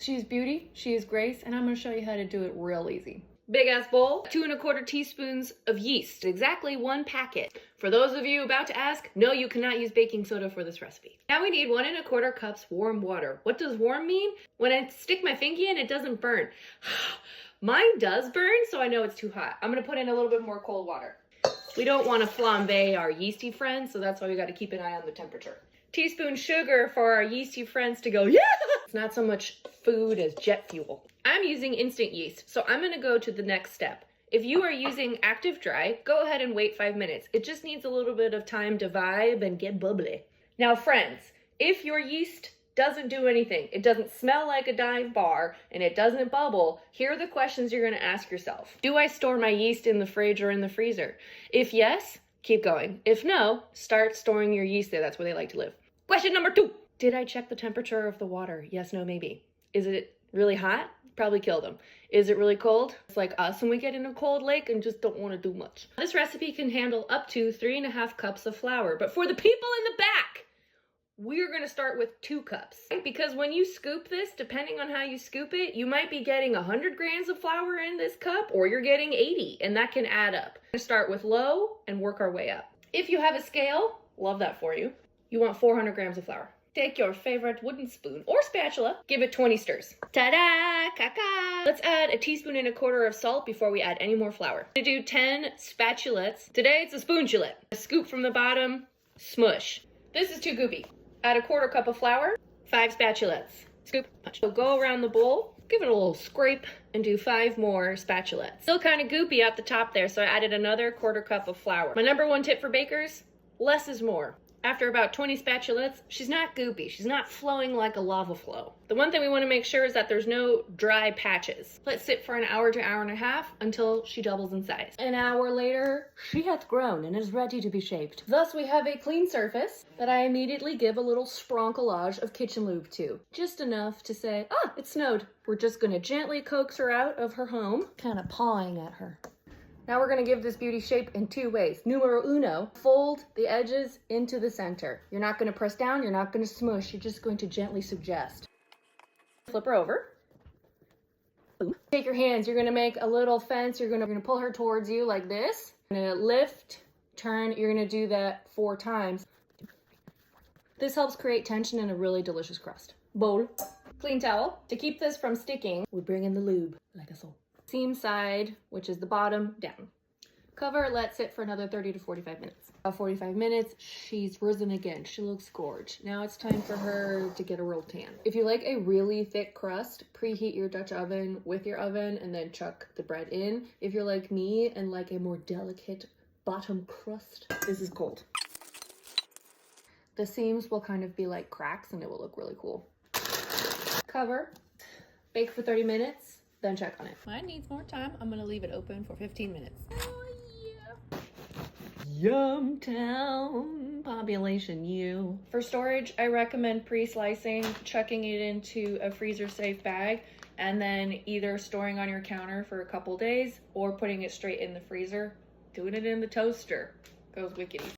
She is beauty, she is grace, and I'm gonna show you how to do it real easy. Big ass bowl, 2¼ teaspoons of yeast, exactly 1 packet. For those of you about to ask, no, you cannot use baking soda for this recipe. Now we need 1¼ cups warm water. What does warm mean? When I stick my fingy in, it doesn't burn. Mine does burn, so I know it's too hot. I'm gonna put in a little bit more cold water. We don't want to flambe our yeasty friends, so that's why we gotta keep an eye on the temperature. Teaspoon sugar for our yeasty friends to go, yeah! It's not so much food as jet fuel. I'm using instant yeast, so I'm gonna go to the next step. If you are using active dry, go ahead and wait 5 minutes. It just needs a little bit of time to vibe and get bubbly. Now friends, if your yeast doesn't do anything, it doesn't smell like a dive bar, and it doesn't bubble, here are the questions you're gonna ask yourself. Do I store my yeast in the fridge or in the freezer? If yes, keep going. If no, start storing your yeast there. That's where they like to live. Question number 2. Did I check the temperature of the water? Yes, no, maybe. Is it really hot? Probably kill them. Is it really cold? It's like us when we get in a cold lake and just don't want to do much. This recipe can handle up to 3½ cups of flour, but for the people in the back, we're going to start with 2 cups. Because when you scoop this, depending on how you scoop it, you might be getting 100 grams of flour in this cup, or you're getting 80, and that can add up. We're going to start with low and work our way up. If you have a scale, love that for you. You want 400 grams of flour. Take your favorite wooden spoon or spatula, give it 20 stirs. Ta-da! Caca! Let's add 1¼ teaspoons of salt before we add any more flour. I'm gonna do 10 spatulets. Today it's a spoonchulet. A scoop from the bottom, smush. This is too goopy. Add 1/4 cup of flour, 5 spatulets. Scoop, punch. So go around the bowl, give it a little scrape, and do 5 more spatulets. Still kind of goopy at the top there, so I added another 1/4 cup of flour. My #1 tip for bakers, less is more. After about 20 spatulets, she's not goopy. She's not flowing like a lava flow. The one thing we want to make sure is that there's no dry patches. Let it sit for an hour to 1.5 hours until she doubles in size. An hour later, she hath grown and is ready to be shaped. Thus, we have a clean surface that I immediately give a little spronkelage of kitchen lube to. Just enough to say, ah, it snowed. We're just going to gently coax her out of her home, kind of pawing at her. Now we're going to give this beauty shape in 2 ways. Numero uno, fold the edges into the center. You're not going to press down, you're not going to smush, you're just going to gently suggest. Flip her over. Take your hands, you're going to make a little fence, you're going to pull her towards you like this. You're going to lift, turn, you're going to do that 4 times. This helps create tension in a really delicious crust. Bowl. Clean towel. To keep this from sticking, we bring in the lube, like so. Seam side, which is the bottom, down. Cover, let sit for another 30 to 45 minutes. About 45 minutes, she's risen again. She looks gorgeous. Now it's time for her to get a real tan. If you like a really thick crust, preheat your Dutch oven with your oven and then chuck the bread in. If you're like me and like a more delicate bottom crust, this is cold. The seams will kind of be like cracks and it will look really cool. Cover, bake for 30 minutes. Then check on it. Mine needs more time. I'm gonna leave it open for 15 minutes. Oh yeah. Yumtown population you. For storage, I recommend pre-slicing, chucking it into a freezer-safe bag, and then either storing on your counter for a couple days or putting it straight in the freezer. Doing it in the toaster goes wickedy.